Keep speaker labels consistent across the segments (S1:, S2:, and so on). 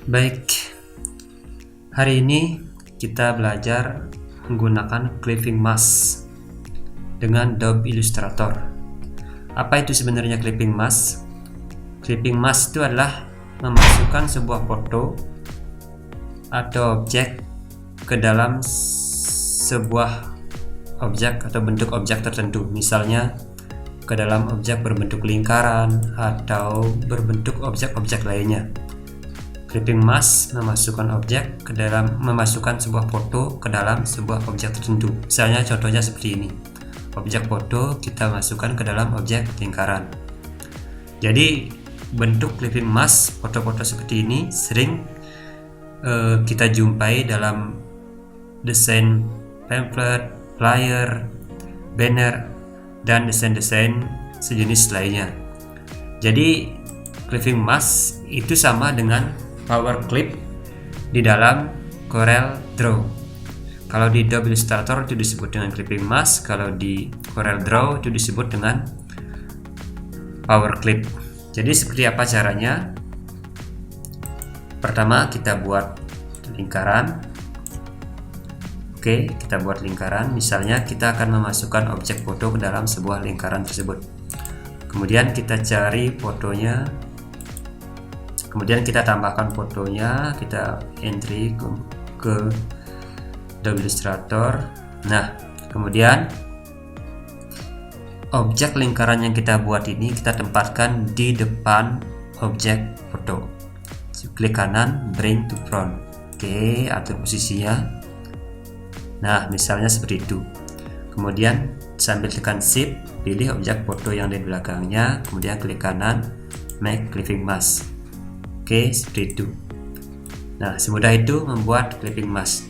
S1: Baik, hari ini kita belajar menggunakan clipping mask dengan Adobe Illustrator. Apa itu sebenarnya clipping mask? Clipping mask itu adalah memasukkan sebuah foto atau objek ke dalam sebuah objek atau bentuk objek tertentu, misalnya ke dalam objek berbentuk lingkaran atau berbentuk objek-objek lainnya. Clipping mask memasukkan sebuah foto ke dalam sebuah objek tertentu. Misalnya contohnya seperti ini. Objek foto kita masukkan ke dalam objek lingkaran. Jadi bentuk clipping mask foto-foto seperti ini sering kita jumpai dalam desain pamphlet, flyer, banner, dan desain-desain sejenis lainnya. Jadi clipping mask itu sama dengan power clip di dalam Corel Draw. Kalau di Adobe Illustrator itu disebut dengan clipping mask, kalau di Corel Draw itu disebut dengan power clip. Jadi seperti apa caranya? Pertama kita buat lingkaran. Oke, kita buat lingkaran. Misalnya kita akan memasukkan objek foto ke dalam sebuah lingkaran tersebut. Kemudian kita cari fotonya. Kemudian kita tambahkan fotonya, kita entry ke Adobe Illustrator. Nah, kemudian objek lingkaran yang kita buat ini kita tempatkan di depan objek foto. Klik kanan, bring to front. Oke, atur posisinya. Nah, misalnya seperti itu. Kemudian sambil tekan shift, pilih objek foto yang di belakangnya, kemudian klik kanan, make clipping mask. Oke, seperti itu. Nah, semudah itu membuat clipping mask.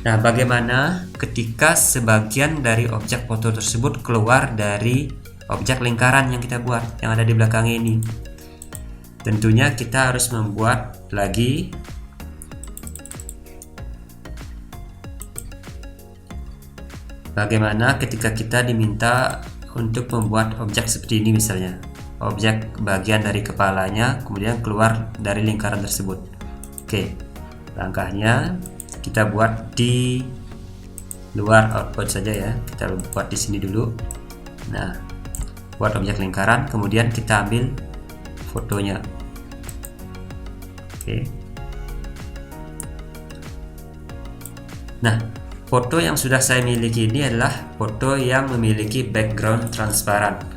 S1: Nah, bagaimana ketika sebagian dari objek foto tersebut keluar dari objek lingkaran yang kita buat, yang ada di belakang ini? Tentunya kita harus membuat lagi bagaimana ketika kita diminta untuk membuat objek seperti ini, misalnya objek bagian dari kepalanya kemudian keluar dari lingkaran tersebut. Oke, langkahnya kita buat di luar output saja ya. Kita buat di sini dulu. Nah, buat objek lingkaran, kemudian kita ambil fotonya. Oke. Nah, foto yang sudah saya miliki ini adalah foto yang memiliki background transparan.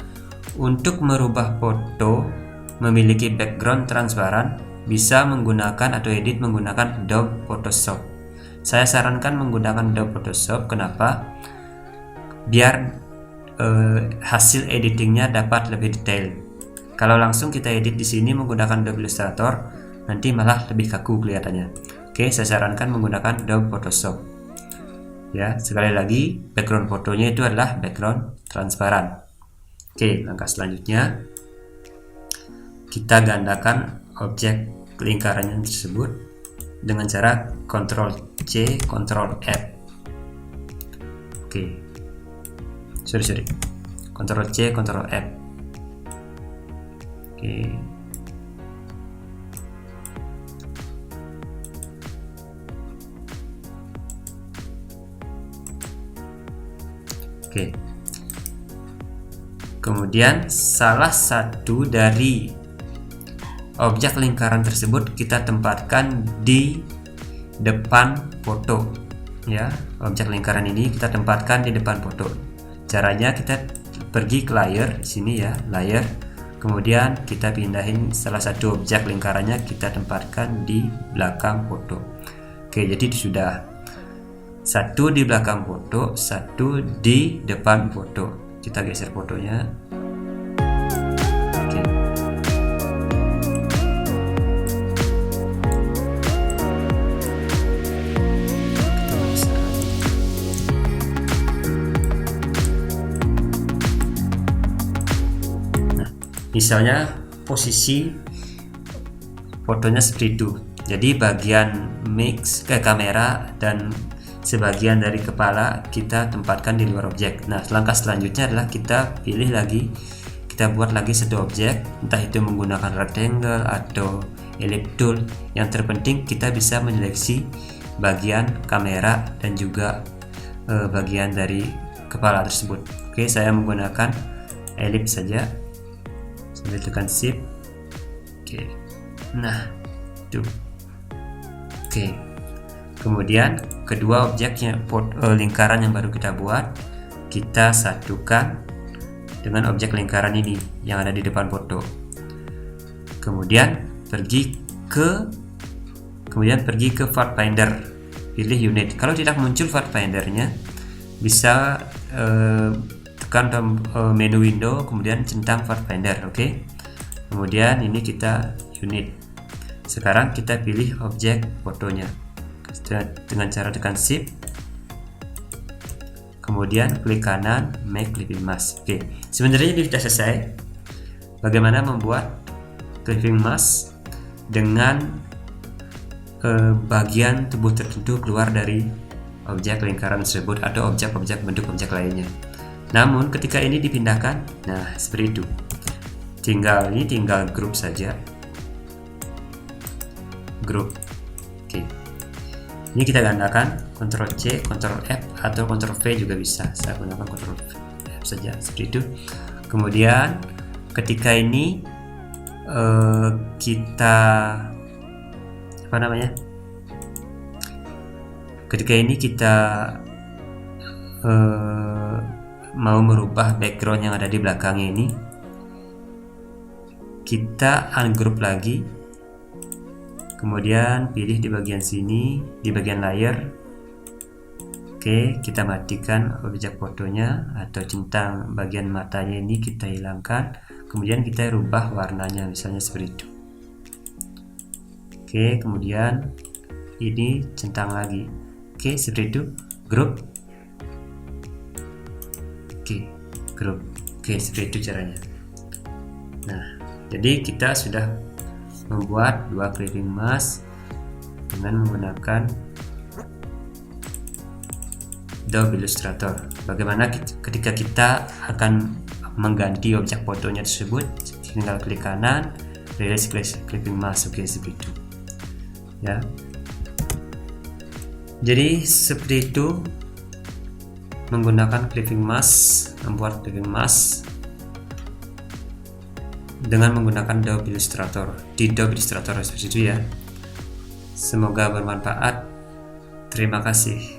S1: Untuk merubah foto memiliki background transparan bisa menggunakan atau edit menggunakan Adobe Photoshop. Saya sarankan menggunakan Adobe Photoshop. Kenapa? Biar hasil editingnya dapat lebih detail. Kalau langsung kita edit di sini menggunakan Adobe Illustrator, nanti malah lebih kaku kelihatannya. Oke, saya sarankan menggunakan Adobe Photoshop. Ya, sekali lagi background fotonya itu adalah background transparan. Oke, langkah selanjutnya kita gandakan objek lingkarannya tersebut dengan cara Ctrl C, Ctrl F. Oke, sorry, Ctrl C, Ctrl F. Oke. Kemudian salah satu dari objek lingkaran tersebut kita tempatkan di depan foto. Ya, objek lingkaran ini kita tempatkan di depan foto. Caranya kita pergi ke layer, di sini ya, layer. Kemudian kita pindahin salah satu objek lingkarannya, kita tempatkan di belakang foto. Oke, jadi sudah satu di belakang foto, satu di depan foto. Kita geser fotonya. Oke. Nah, misalnya posisi fotonya seperti itu. Jadi bagian mix ke kamera dan sebagian dari kepala kita tempatkan di luar objek. Nah, langkah selanjutnya adalah kita pilih lagi, kita buat lagi satu objek, entah itu menggunakan rectangle atau Ellipse Tool. Yang terpenting kita bisa menyeleksi bagian kamera dan juga bagian dari kepala tersebut. Oke, saya menggunakan ellipse saja sambil tekan shift. Oke, nah itu. Oke, kemudian kedua objeknya, lingkaran yang baru kita buat, kita satukan dengan objek lingkaran ini yang ada di depan foto. Kemudian pergi ke Pathfinder, pilih unit. Kalau tidak muncul Pathfindernya, bisa tekan menu window kemudian centang Pathfinder. Oke. Kemudian ini kita unit. Sekarang kita pilih objek fotonya dengan cara tekan shift, kemudian klik kanan make clipping mask. Oke, sebenarnya ini sudah selesai. Bagaimana membuat clipping mask dengan bagian tubuh tertentu keluar dari objek lingkaran tersebut atau objek-objek bentuk objek lainnya. Namun ketika ini dipindahkan, nah seperti itu. Tinggal grup saja. Grup. Oke. Ini kita gandakan Ctrl C, Ctrl F atau Ctrl V juga bisa. Saya gunakan Ctrl F saja seperti itu. Kemudian ketika ini ketika ini kita mau merubah background yang ada di belakangnya ini, kita ungroup lagi, kemudian pilih di bagian sini, di bagian layer. Oke, kita matikan objek fotonya atau centang bagian matanya ini kita hilangkan, kemudian kita rubah warnanya misalnya seperti itu. Oke, kemudian ini centang lagi. Oke, seperti itu. Group. Oke, group. Oke, seperti itu caranya. Nah, jadi kita sudah membuat dua clipping mask dengan menggunakan Adobe Illustrator. Bagaimana ketika kita akan mengganti objek fotonya tersebut, tinggal klik kanan, release clipping mask. Oke, seperti itu. Ya. Jadi seperti itu menggunakan clipping mask, membuat clipping mask dengan menggunakan Adobe Illustrator. Di Adobe Illustrator seperti itu ya. Semoga bermanfaat. Terima kasih.